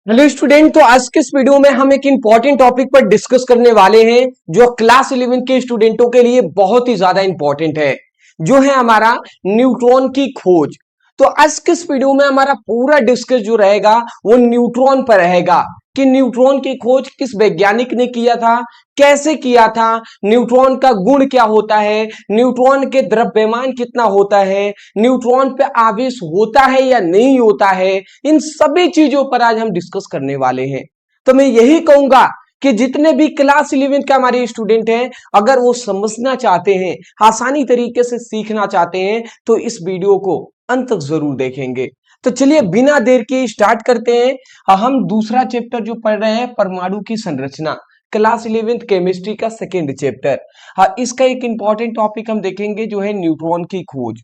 Hello student. तो आज के इस वीडियो में हम एक इंपॉर्टेंट टॉपिक पर डिस्कस करने वाले हैं जो क्लास 11 के स्टूडेंटों के लिए बहुत ही ज्यादा इंपॉर्टेंट है, जो है हमारा न्यूट्रॉन की खोज। तो आज के इस वीडियो में हमारा पूरा डिस्कस जो रहेगा वो न्यूट्रॉन पर रहेगा कि न्यूट्रॉन की खोज किस वैज्ञानिक ने किया था, कैसे किया था, न्यूट्रॉन का गुण क्या होता है, न्यूट्रॉन के द्रव्यमान कितना होता है, न्यूट्रॉन पे आवेश होता है या नहीं होता है। इन सभी चीजों पर आज हम डिस्कस करने वाले हैं। तो मैं यही कहूंगा कि जितने भी क्लास 11 के हमारे स्टूडेंट हैं, अगर वो समझना चाहते हैं, आसानी तरीके से सीखना चाहते हैं, तो इस वीडियो को अंत तक जरूर देखेंगे। तो चलिए बिना देर के स्टार्ट करते हैं। हम दूसरा चैप्टर जो पढ़ रहे हैं, परमाणु की संरचना, क्लास 11 केमिस्ट्री का सेकेंड चैप्टर। इसका एक इंपॉर्टेंट टॉपिक हम देखेंगे जो है न्यूट्रॉन की खोज।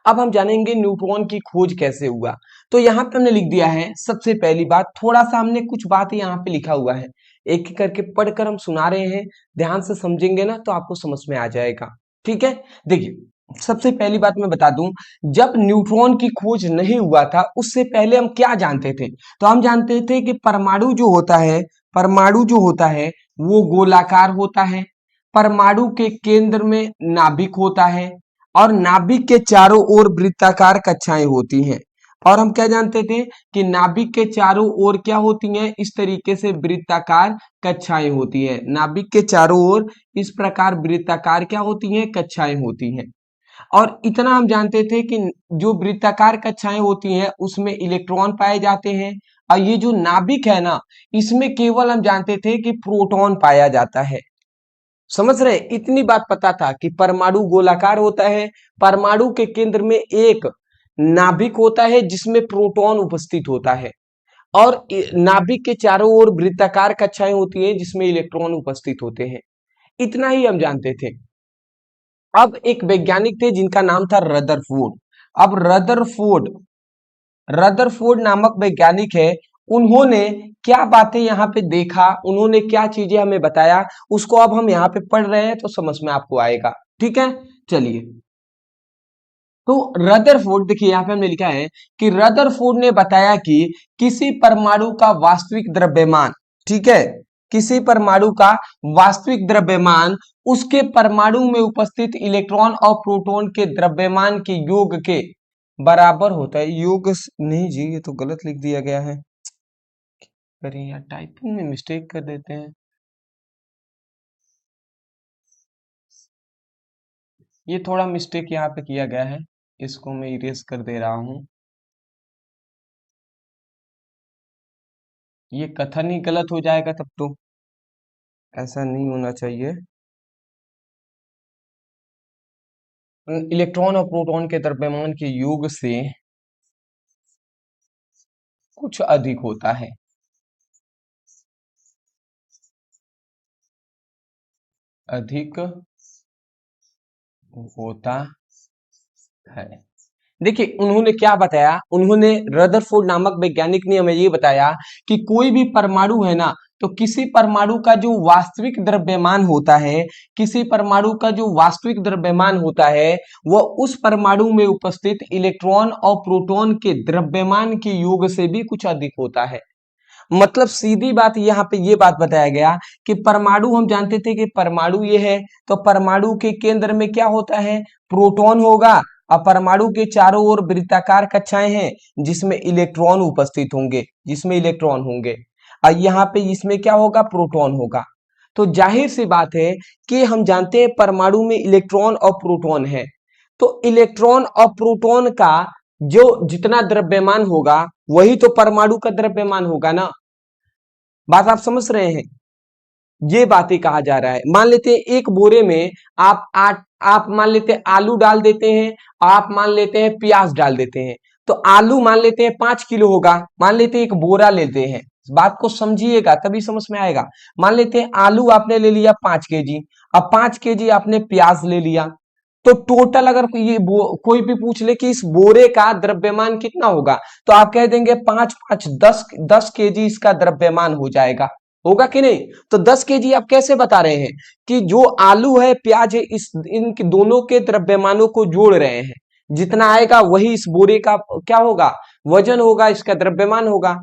अब हम जानेंगे न्यूट्रॉन की खोज कैसे हुआ। तो यहाँ पे हमने लिख दिया है, सबसे पहली बात, थोड़ा सा हमने कुछ बात यहाँ पे लिखा हुआ है, एक एक करके पढ़कर हम सुना रहे हैं। ध्यान से समझेंगे ना तो आपको समझ में आ जाएगा। ठीक है, देखिए सबसे पहली बात मैं बता दूं, जब न्यूट्रॉन की खोज नहीं हुआ था उससे पहले हम क्या जानते थे। तो हम जानते थे कि परमाणु जो होता है, परमाणु जो होता है वो गोलाकार होता है, परमाणु के केंद्र में नाभिक होता है और नाभिक के चारों ओर वृत्ताकार कक्षाएं होती हैं। और हम क्या जानते थे कि नाभिक के चारों ओर क्या होती हैं, इस तरीके से वृत्ताकार कक्षाएं होती हैं। नाभिक के चारों ओर इस प्रकार वृत्ताकार क्या होती हैं, कक्षाएं होती हैं। और इतना हम जानते थे कि जो वृत्ताकार कक्षाएं होती हैं उसमें इलेक्ट्रॉन पाए जाते हैं। और ये जो नाभिक है ना, इसमें केवल हम जानते थे कि प्रोटॉन पाया जाता है। समझ रहे हैं? इतनी बात पता था कि परमाणु गोलाकार होता है, परमाणु के केंद्र में एक नाभिक होता है जिसमें प्रोटॉन उपस्थित होता है, और नाभिक के चारों ओर वृत्ताकार कक्षाएं होती हैं जिसमें इलेक्ट्रॉन उपस्थित होते हैं। इतना ही हम जानते थे। अब एक वैज्ञानिक थे जिनका नाम था रदरफोर्ड। अब रदरफोर्ड नामक वैज्ञानिक है। उन्होंने क्या बातें यहाँ पे देखा, उन्होंने क्या चीजें हमें बताया, उसको अब हम यहाँ पे पढ़ रहे हैं तो समझ में आपको आएगा। ठीक है, चलिए। तो रदरफोर्ड, देखिए यहाँ पे हमने लिखा है कि रदरफोर्ड ने बताया कि किसी परमाणु का वास्तविक द्रव्यमान, ठीक है, किसी परमाणु का वास्तविक द्रव्यमान उसके परमाणु में उपस्थित इलेक्ट्रॉन और प्रोटॉन के द्रव्यमान के योग के बराबर होता है। नहीं जी, ये तो गलत लिख दिया गया है। अरे यार, टाइपिंग में मिस्टेक कर देते हैं। ये थोड़ा मिस्टेक यहाँ पे किया गया है, इसको मैं इरेज कर दे रहा हूँ। ये कथन ही गलत हो जाएगा तब तो, ऐसा नहीं होना चाहिए। इलेक्ट्रॉन और प्रोटॉन के द्रव्यमान के योग से कुछ अधिक होता है, अधिक होता है। देखिए उन्होंने क्या बताया, उन्होंने, रदरफोर्ड नामक वैज्ञानिक ने हमें ये बताया कि कोई भी परमाणु है ना, तो किसी परमाणु का जो वास्तविक द्रव्यमान होता है, किसी परमाणु का जो वास्तविक द्रव्यमान होता है वह उस परमाणु में उपस्थित इलेक्ट्रॉन और प्रोटॉन के द्रव्यमान के योग से भी कुछ अधिक होता है। मतलब सीधी बात यहाँ पे ये बात बताया गया कि परमाणु, हम जानते थे कि परमाणु ये है, तो परमाणु के केंद्र में क्या होता है, प्रोटॉन होगा, और परमाणु के चारों ओर वृत्ताकार कक्षाएं हैं जिसमें इलेक्ट्रॉन उपस्थित होंगे, जिसमें इलेक्ट्रॉन होंगे, और यहाँ पे इसमें क्या होगा, प्रोटॉन होगा। तो जाहिर सी बात है कि हम जानते हैं परमाणु में इलेक्ट्रॉन और प्रोटॉन है, तो इलेक्ट्रॉन और प्रोटॉन का जो जितना द्रव्यमान होगा वही तो परमाणु का द्रव्यमान होगा ना। बात आप समझ रहे हैं? ये बातें कहा जा रहा है। मान लेते हैं एक बोरे में आप मान लेते हैं आलू डाल देते हैं, आप मान लेते हैं प्याज डाल देते हैं। तो आलू मान लेते हैं 5 किलो होगा, मान लेते हैं एक बोरा लेते हैं। इस बात को समझिएगा तभी समझ में आएगा। मान लेते हैं आलू आपने ले लिया 5 केजी, अब 5 केजी आपने प्याज ले लिया, तो टोटल अगर कोई भी पूछ ले कि इस बोरे का द्रव्यमान कितना होगा, तो आप कह देंगे 5 5 10 केजी इसका द्रव्यमान हो जाएगा। होगा कि नहीं? तो 10 केजी आप कैसे बता रहे हैं कि जो आलू है प्याज है, इस इन दोनों के द्रव्यमानों को जोड़ रहे हैं, जितना आएगा वही इस बोरे का क्या होगा, वजन होगा, इसका द्रव्यमान होगा।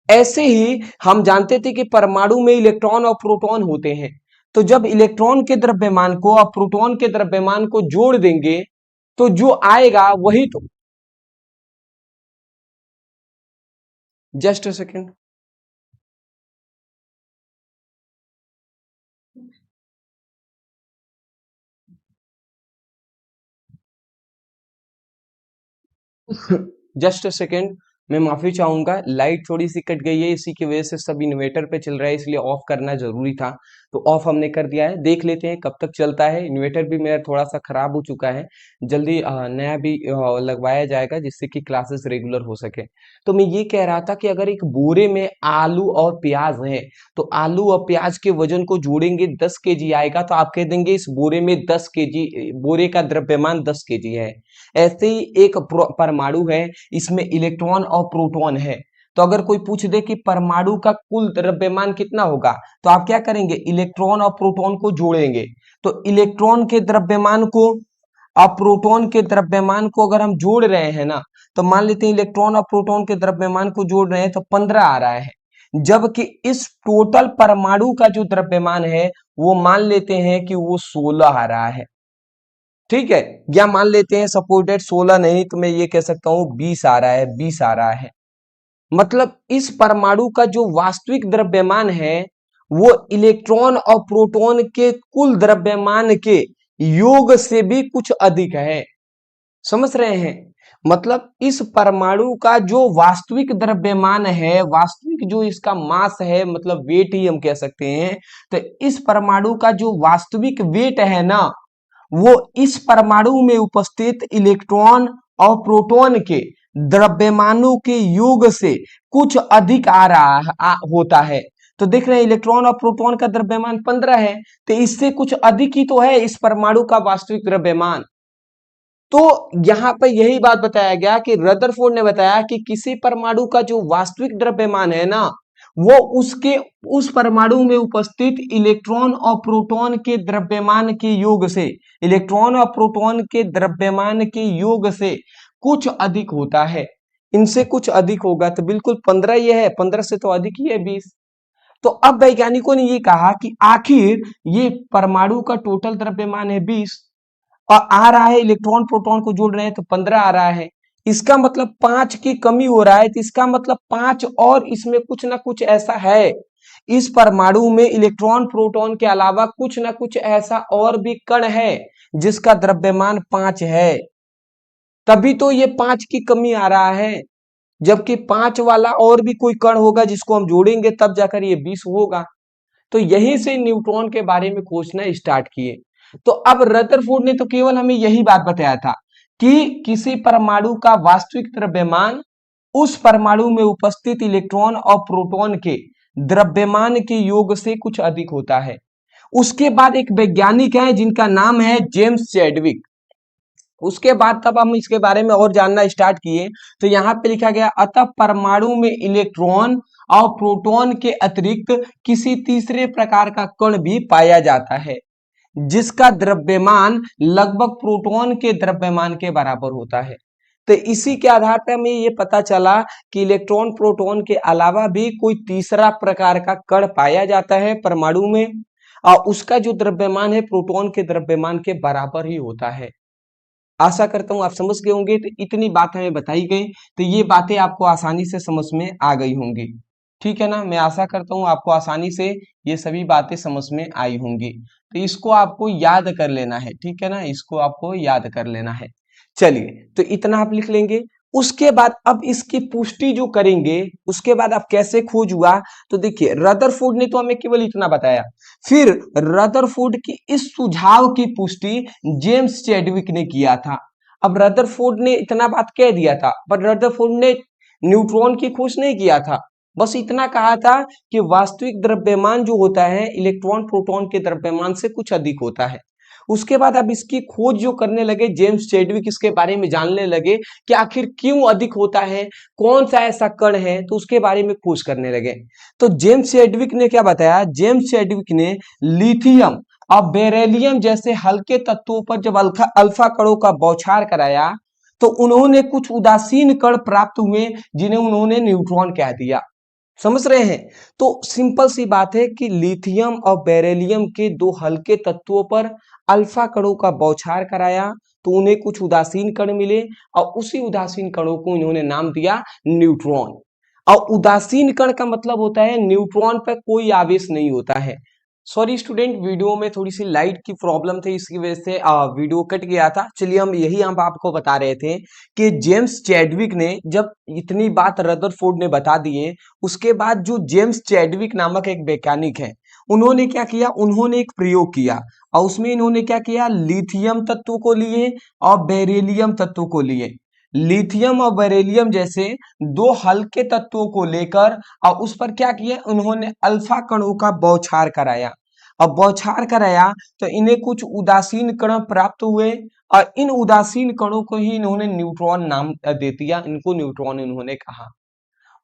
ऐसे ही हम जानते थे कि परमाणु में इलेक्ट्रॉन और प्रोटॉन होते हैं, तो जब इलेक्ट्रॉन के द्रव्यमान को और प्रोटॉन के द्रव्यमान को जोड़ देंगे तो जो आएगा वही तो, just a second. Just a second, मैं माफी चाहूंगा, लाइट थोड़ी सी कट गई है, इसी की वजह से सब इन्वर्टर पे चल रहा है, इसलिए ऑफ करना जरूरी था, तो ऑफ हमने कर दिया है। देख लेते हैं कब तक चलता है। इन्वर्टर भी मेरा थोड़ा सा खराब हो चुका है, जल्दी नया भी लगवाया जाएगा जिससे कि क्लासेस रेगुलर हो सके। तो मैं ये कह रहा था कि अगर एक बोरे में आलू और प्याज है, तो आलू और प्याज के वजन को जोड़ेंगे 10 kg आएगा, तो आप कह देंगे इस बोरे में 10 kg, बोरे का द्रव्यमान 10 kg है। ऐसे ही एक परमाणु है, इसमें इलेक्ट्रॉन और प्रोटॉन है, तो अगर कोई पूछ दे कि परमाणु का कुल द्रव्यमान कितना होगा, तो आप क्या करेंगे, इलेक्ट्रॉन और प्रोटॉन को जोड़ेंगे। तो इलेक्ट्रॉन के द्रव्यमान को और प्रोटॉन के द्रव्यमान को अगर हम जोड़ रहे हैं ना, तो मान लेते हैं इलेक्ट्रॉन और प्रोटॉन के द्रव्यमान को जोड़ रहे हैं तो 15 आ रहा है, जबकि इस टोटल परमाणु का जो द्रव्यमान है वो मान लेते हैं कि वो 16 आ रहा है। ठीक है, या मान लेते हैं सपोर्टेड 16 नहीं तो मैं ये कह सकता हूं 20 आ रहा है, 20 आ रहा है। मतलब इस परमाणु का जो वास्तविक द्रव्यमान है वो इलेक्ट्रॉन और प्रोटॉन के कुल द्रव्यमान के योग से भी कुछ अधिक है। समझ रहे हैं? मतलब इस परमाणु का जो वास्तविक द्रव्यमान है, वास्तविक जो इसका मास है, मतलब वेट ही हम कह सकते हैं, तो इस परमाणु का जो वास्तविक वेट है ना, वो इस परमाणु में उपस्थित इलेक्ट्रॉन और प्रोटॉन के द्रव्यमानों के योग से कुछ अधिक आ रहा होता है। तो देख रहे हैं इलेक्ट्रॉन और प्रोटॉन का द्रव्यमान 15 है, तो इससे कुछ अधिक ही तो है इस परमाणु का वास्तविक द्रव्यमान। तो यहां पर यही बात बताया गया कि रदरफोर्ड ने बताया कि किसी परमाणु का जो वास्तविक द्रव्यमान है ना, वो उसके उस परमाणु में उपस्थित इलेक्ट्रॉन और प्रोटॉन के द्रव्यमान के योग से, इलेक्ट्रॉन और प्रोटॉन के द्रव्यमान के योग से कुछ अधिक होता है। इनसे कुछ अधिक होगा तो बिल्कुल 15 ये है, 15 से तो अधिक ही है 20। तो अब वैज्ञानिकों ने ये कहा कि आखिर ये परमाणु का टोटल द्रव्यमान है 20 और आ रहा है इलेक्ट्रॉन प्रोटॉन को जोड़ रहे हैं तो 15 आ रहा है, इसका मतलब 5 की कमी हो रहा है, तो इसका मतलब 5 और इसमें कुछ ना कुछ ऐसा है, इस परमाणु में इलेक्ट्रॉन प्रोटॉन के अलावा कुछ ना कुछ ऐसा और भी कण है जिसका द्रव्यमान 5 है, तभी तो ये 5 की कमी आ रहा है। जबकि 5 वाला और भी कोई कण होगा जिसको हम जोड़ेंगे तब जाकर ये 20 होगा। तो यहीं से न्यूट्रॉन के बारे में खोजना स्टार्ट किए। तो अब रदरफोर्ड ने तो केवल हमें यही बात बताया था कि किसी परमाणु का वास्तविक द्रव्यमान उस परमाणु में उपस्थित इलेक्ट्रॉन और प्रोटॉन के द्रव्यमान के योग से कुछ अधिक होता है। उसके बाद एक वैज्ञानिक है जिनका नाम है जेम्स चैडविक। उसके बाद तब हम इसके बारे में और जानना स्टार्ट किए, तो यहाँ पे लिखा गया अतः परमाणु में इलेक्ट्रॉन और प्रोटॉन के अतिरिक्त किसी तीसरे प्रकार का कण भी पाया जाता है जिसका द्रव्यमान लगभग प्रोटॉन के द्रव्यमान के बराबर होता है। तो इसी के आधार पर हमें ये पता चला कि इलेक्ट्रॉन प्रोटॉन के अलावा भी कोई तीसरा प्रकार का कण पाया जाता है परमाणु में और उसका जो द्रव्यमान है प्रोटॉन के द्रव्यमान के बराबर ही होता है। आशा करता हूं आप समझ गए होंगे। तो इतनी बात हमें बताई गई, तो ये बातें आपको आसानी से समझ में आ गई होंगी। ठीक है ना, मैं आशा करता हूं आपको आसानी से ये सभी बातें समझ में आई होंगी। तो इसको आपको याद कर लेना है, ठीक है ना, इसको आपको याद कर लेना है। चलिए, तो इतना आप लिख लेंगे। उसके बाद अब इसकी पुष्टि जो करेंगे, उसके बाद आप कैसे खोज हुआ, तो देखिए रदरफोर्ड ने तो हमें केवल इतना बताया, फिर रदरफोर्ड की इस सुझाव की पुष्टि जेम्स चैडविक ने किया था। अब रदरफोर्ड ने इतना बात कह दिया था, पर रदरफोर्ड ने न्यूट्रॉन की खोज नहीं किया था, बस इतना कहा था कि वास्तविक द्रव्यमान जो होता है इलेक्ट्रॉन प्रोटॉन के द्रव्यमान से कुछ अधिक होता है। उसके बाद अब इसकी खोज जो करने लगे जेम्स चैडविक, इसके बारे में जानने लगे कि आखिर क्यों अधिक होता है, कौन सा ऐसा कण है, तो उसके बारे में खोज करने लगे। तो जेम्स चैडविक ने क्या बताया, जेम्स चैडविक ने लिथियम और बेरिलियम जैसे हल्के तत्वों पर जब अल्फा कणों का बौछार कराया तो उन्होंने कुछ उदासीन कण प्राप्त हुए जिन्हें उन्होंने न्यूट्रॉन कह दिया। समझ रहे हैं? तो सिंपल सी बात है कि लिथियम और बेरिलियम के दो हल्के तत्वों पर अल्फा कणों का बौछार कराया तो उन्हें कुछ उदासीन कण मिले और उसी उदासीन कणों को इन्होंने नाम दिया न्यूट्रॉन। और उदासीन कण का मतलब होता है न्यूट्रॉन पर कोई आवेश नहीं होता है। सॉरी स्टूडेंट, वीडियो में थोड़ी सी लाइट की प्रॉब्लम थी, इसकी वजह से वीडियो कट गया था। चलिए हम आपको बता रहे थे कि जेम्स चैडविक ने जब इतनी बात रदरफोर्ड ने बता दिए, उसके बाद जो जेम्स चैडविक नामक एक वैज्ञानिक है, उन्होंने क्या किया, उन्होंने एक प्रयोग किया और उसमें इन्होंने क्या किया, लिथियम तत्व को लिए और बेरिलियम तत्व को लिए। लिथियम और बेरिलियम जैसे दो हल्के तत्वों को लेकर और उस पर क्या किया, उन्होंने अल्फा कणों का बौछार कराया और बौछार कराया तो इन्हें कुछ उदासीन कण प्राप्त हुए और इन उदासीन कणों को ही इन्होंने न्यूट्रॉन नाम दे दिया, इनको न्यूट्रॉन इन्होंने कहा।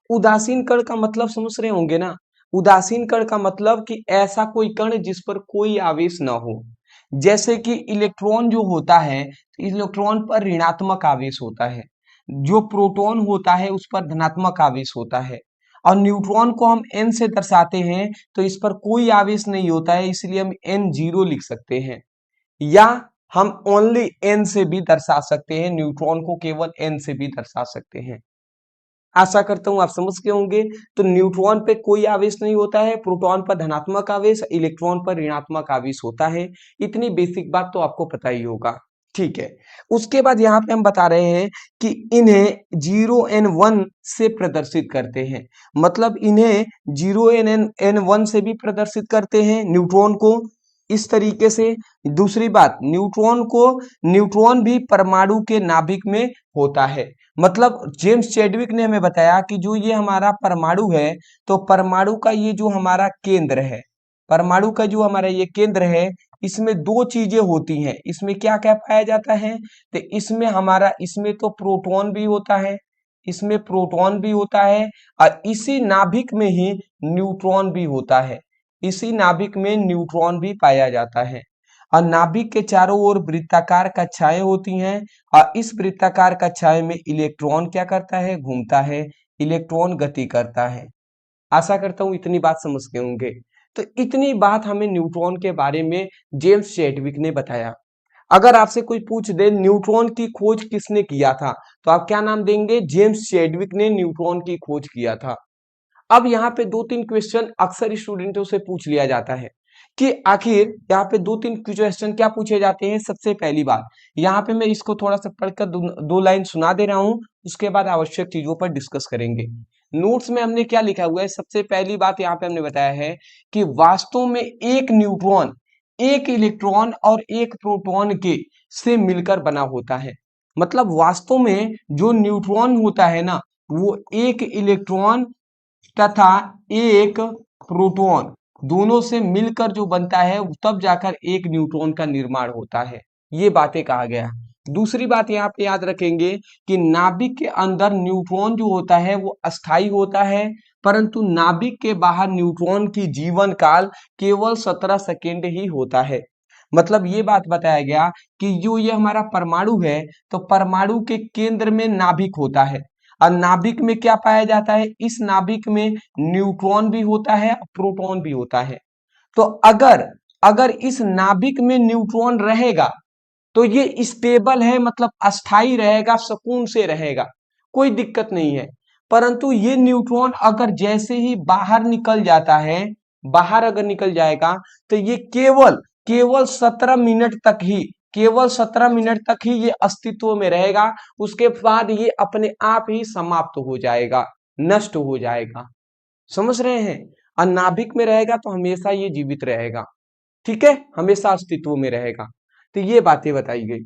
उदासीन कण का मतलब समझ रहे होंगे ना? उदासीन कण का मतलब कि ऐसा कोई कण जिस पर कोई आवेश ना हो। जैसे कि इलेक्ट्रॉन जो होता है, इलेक्ट्रॉन पर ऋणात्मक आवेश होता है, जो प्रोटॉन होता है उस पर धनात्मक आवेश होता है, और न्यूट्रॉन को हम n से दर्शाते हैं तो इस पर कोई आवेश नहीं होता है, इसलिए हम n0 लिख सकते हैं। या हम ओनली n से भी दर्शा सकते हैं, न्यूट्रॉन को केवल n से भी दर्शा सकते हैं। आशा करता हूं आप समझ गए होंगे। तो न्यूट्रॉन पे कोई आवेश नहीं होता है, प्रोटॉन पर धनात्मक आवेश, इलेक्ट्रॉन पर ऋणात्मक आवेश होता है। इतनी बेसिक बात तो आपको पता ही होगा। ठीक है, उसके बाद यहाँ पे हम बता रहे हैं कि इन्हें 0n1 से प्रदर्शित करते हैं। मतलब इन्हें 0n1 से भी प्रदर्शित करते हैं न्यूट्रॉन को, इस तरीके से। दूसरी बात, न्यूट्रॉन भी परमाणु के नाभिक में होता है। मतलब जेम्स चैडविक ने हमें बताया कि जो ये हमारा परमाणु है, तो परमाणु का ये जो हमारा केंद्र है, परमाणु का जो हमारा ये केंद्र है, इसमें दो चीजें होती हैं। इसमें क्या क्या पाया जाता है, तो इसमें तो प्रोटॉन भी होता है, इसमें प्रोटॉन भी होता है और इसी नाभिक में ही न्यूट्रॉन भी होता है, इसी नाभिक में न्यूट्रॉन भी पाया जाता है। और नाभिक के चारों ओर वृत्ताकार कक्षाएं होती हैं और इस वृत्ताकार कक्षाएं में इलेक्ट्रॉन क्या करता है, घूमता है, इलेक्ट्रॉन गति करता है। आशा करता हूं इतनी बात समझ गए होंगे। तो इतनी बात हमें न्यूट्रॉन के बारे में जेम्स चैडविक ने बताया। अगर आपसे कोई पूछ दे न्यूट्रॉन की खोज किसने किया था, तो आप क्या नाम देंगे? जेम्स चैडविक ने न्यूट्रॉन की खोज किया था। अब यहाँ पे दो तीन क्वेश्चन अक्सर स्टूडेंटों से पूछ लिया जाता है कि आखिर यहाँ पे दो तीन क्वेश्चन क्या पूछे जाते हैं। सबसे पहली बात, यहाँ पे मैं इसको थोड़ा सा पढ़कर दो लाइन सुना दे रहा हूँ, उसके बाद आवश्यक चीजों पर डिस्कस करेंगे। नोट्स में हमने क्या लिखा हुआ है, सबसे पहली बात यहाँ पे हमने बताया है कि वास्तव में एक न्यूट्रॉन एक इलेक्ट्रॉन और एक प्रोटॉन के से मिलकर बना होता है। मतलब वास्तव में जो न्यूट्रॉन होता है ना, वो एक इलेक्ट्रॉन तथा एक प्रोटॉन दोनों से मिलकर जो बनता है, तब जाकर एक न्यूट्रॉन का निर्माण होता है। ये बातें कहा गया। दूसरी बात यहाँ पे याद रखेंगे कि नाभिक के अंदर न्यूट्रॉन जो होता है वो अस्थाई होता है, परंतु नाभिक के बाहर न्यूट्रॉन की जीवन काल केवल 17 सेकेंड ही होता है। मतलब ये बात बताया गया कि जो ये हमारा परमाणु है, तो परमाणु के केंद्र में नाभिक होता है और नाभिक में क्या पाया जाता है, इस नाभिक में न्यूट्रॉन भी होता है, प्रोटॉन भी होता है। तो अगर अगर इस नाभिक में न्यूट्रॉन रहेगा तो ये स्टेबल है, मतलब अस्थाई रहेगा, सुकून से रहेगा, कोई दिक्कत नहीं है। परंतु ये न्यूट्रॉन अगर जैसे ही बाहर निकल जाता है, बाहर अगर निकल जाएगा, तो ये केवल केवल 17 मिनट तक ही, केवल 17 मिनट तक ही ये अस्तित्व में रहेगा। उसके बाद ये अपने आप ही समाप्त हो जाएगा, नष्ट हो जाएगा। समझ रहे हैं? और नाभिक में रहेगा तो हमेशा ये जीवित रहेगा, ठीक है, हमेशा अस्तित्व में रहेगा। तो ये बातें बताई गई।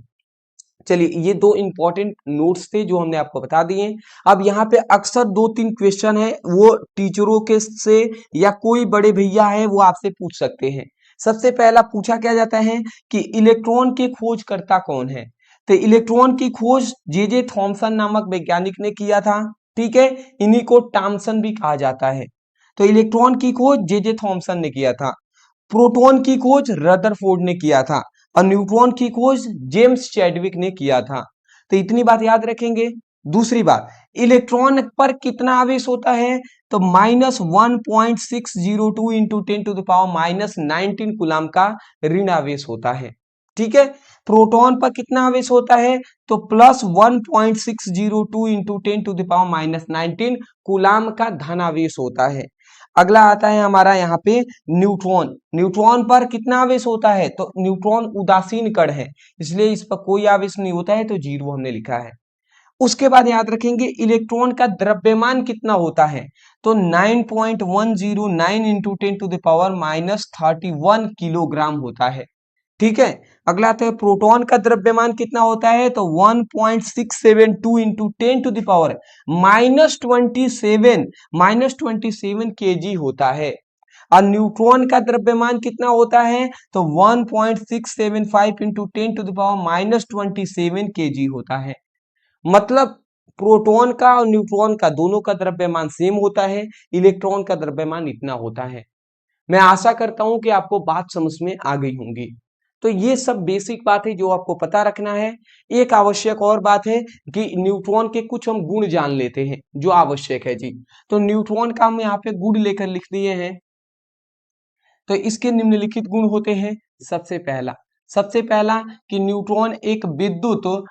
चलिए, ये दो इंपॉर्टेंट नोट्स थे जो हमने आपको बता दिए। अब यहाँ पे अक्सर दो तीन क्वेश्चन है, वो टीचरों के से या कोई बड़े भैया है वो आपसे पूछ सकते हैं। सबसे पहला पूछा क्या जाता है कि इलेक्ट्रॉन के खोजकर्ता कौन है? तो इलेक्ट्रॉन की खोज जे थॉमसन नामक वैज्ञानिक ने किया था, ठीक है, इन्हीं को टॉमसन भी कहा जाता है। तो इलेक्ट्रॉन की खोज जे थॉमसन ने किया था, प्रोटॉन की खोज रदरफोर्ड ने किया था और न्यूट्रॉन की खोज जेम्स चैडविक ने किया था। तो इतनी बात याद रखेंगे। दूसरी बात, इलेक्ट्रॉन पर कितना आवेश होता है, तो -1.602 इंटू 10⁻⁻19 कूलाम का ऋण आवेश होता है। ठीक है, प्रोटॉन पर कितना आवेश होता है, तो +1.602 इंटू 10⁻⁻19 कूलाम का धन आवेश होता है। अगला आता है हमारा यहाँ पे न्यूट्रॉन। न्यूट्रॉन पर कितना आवेश होता है, तो न्यूट्रॉन उदासीन कण है, इसलिए इस पर कोई आवेश नहीं होता है, तो 0 हमने लिखा है। उसके बाद याद रखेंगे इलेक्ट्रॉन का द्रव्यमान कितना होता है, तो 9.109 इंटू 10⁻⁻31 किलोग्राम होता है। ठीक है, अगला आता है प्रोटॉन का द्रव्यमान कितना होता है, तो 1.672 इंटू 10⁻27 केजी होता है। और न्यूट्रॉन का द्रव्यमान कितना होता है, तो 1.675 इंटू 10⁻⁻27 केजी होता है। मतलब प्रोटॉन का और न्यूट्रॉन का दोनों का द्रव्यमान सेम होता है, इलेक्ट्रॉन का द्रव्यमान इतना होता है। मैं आशा करता हूं कि आपको बात समझ में आ गई होंगी। तो ये सब बेसिक बात है जो आपको पता रखना है। एक आवश्यक और बात है कि न्यूट्रॉन के कुछ हम गुण जान लेते हैं जो आवश्यक है जी। तो न्यूट्रॉन का हम यहाँ पे गुण लेकर लिख दिए हैं। तो इसके निम्नलिखित गुण होते हैं। सबसे पहला कि न्यूट्रॉन एक विद्युत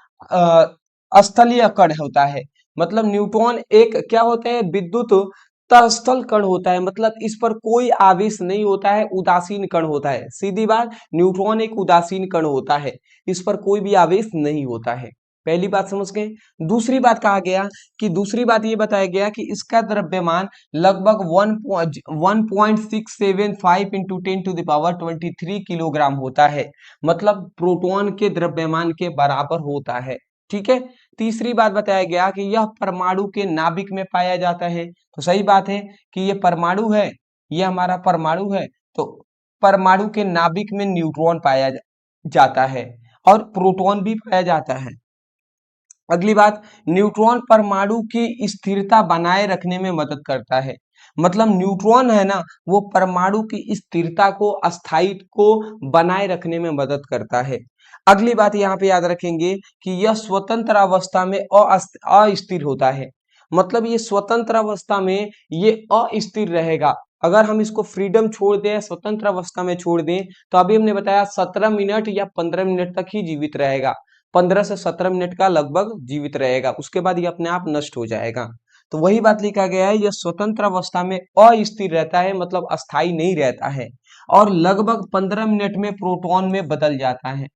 स्थलीय कण होता है। मतलब न्यूट्रॉन एक क्या होता है, विद्युत तस्थल कण होता है। मतलब इस पर कोई आवेश नहीं होता है, उदासीन कण होता है। सीधी बात, न्यूट्रॉन एक उदासीन कण होता है, इस पर कोई भी आवेश नहीं होता है। पहली बात समझ गए। दूसरी बात कहा गया कि दूसरी बात ये बताया गया कि इसका द्रव्यमान लगभग 1.675 इंटू 10⁻23 किलोग्राम होता है। मतलब प्रोटॉन के द्रव्यमान के बराबर होता है। ठीक है, तीसरी बात बताया गया कि यह परमाणु के नाभिक में पाया जाता है। तो सही बात है कि ये परमाणु है, ये हमारा परमाणु है, तो परमाणु के नाभिक में न्यूट्रॉन पाया जाता है और प्रोटॉन भी पाया जाता है। अगली बात, न्यूट्रॉन परमाणु की स्थिरता बनाए रखने में मदद करता है। मतलब न्यूट्रॉन है ना, वो परमाणु की स्थिरता को, अस्थायित्व को बनाए रखने में मदद करता है। अगली बात यहाँ पे याद रखेंगे कि यह स्वतंत्र अवस्था में अस्थिर होता है। मतलब ये स्वतंत्र अवस्था में ये अस्थिर रहेगा। अगर हम इसको फ्रीडम छोड़ दें, स्वतंत्र अवस्था में छोड़ दें, तो अभी हमने बताया 17 मिनट या 15 मिनट तक ही जीवित रहेगा। 15 से 17 मिनट का लगभग जीवित रहेगा, उसके बाद ये अपने आप नष्ट हो जाएगा। तो वही बात लिखा गया है, यह स्वतंत्र अवस्था में अस्थिर रहता है, मतलब अस्थायी नहीं रहता है, और लगभग 15 मिनट में प्रोटॉन में बदल जाता है।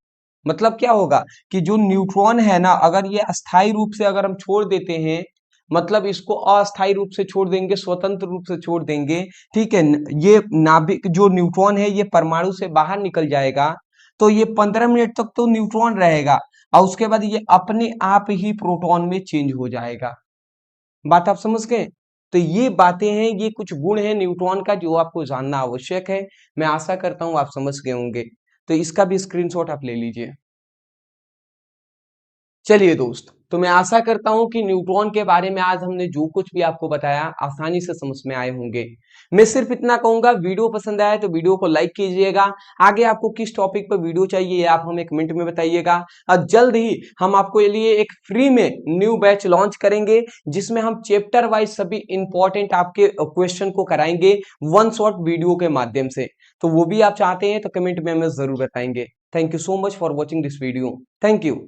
मतलब क्या होगा कि जो न्यूट्रॉन है ना, अगर ये अस्थायी रूप से अगर हम छोड़ देते हैं, मतलब इसको अस्थायी रूप से छोड़ देंगे, स्वतंत्र रूप से छोड़ देंगे, ठीक है, ये नाभिक जो न्यूट्रॉन है ये परमाणु से बाहर निकल जाएगा, तो ये 15 मिनट तक तो न्यूट्रॉन रहेगा और उसके बाद ये अपने आप ही प्रोटॉन में चेंज हो जाएगा। बात आप समझ गए। तो ये बातें हैं, ये कुछ गुण है न्यूट्रॉन का जो आपको जानना आवश्यक है। मैं आशा करता हूं आप समझ गए होंगे। तो इसका भी स्क्रीनशॉट आप ले लीजिए। चलिए दोस्त, तो मैं आशा करता हूं कि न्यूट्रॉन के बारे में आज हमने जो कुछ भी आपको बताया आसानी से समझ में आए होंगे। मैं सिर्फ इतना कहूंगा, वीडियो पसंद आया तो वीडियो को लाइक कीजिएगा। आगे आपको किस टॉपिक पर वीडियो चाहिए आप हमें कमेंट में बताइएगा। और जल्द ही हम आपको लिए एक फ्री में न्यू बैच लॉन्च करेंगे, जिसमें हम चैप्टर वाइज सभी इंपॉर्टेंट आपके क्वेश्चन को कराएंगे वन शॉट वीडियो के माध्यम से। तो वो भी आप चाहते हैं तो कमेंट में हमें जरूर बताएंगे। Thank you so much for watching this video. Thank you.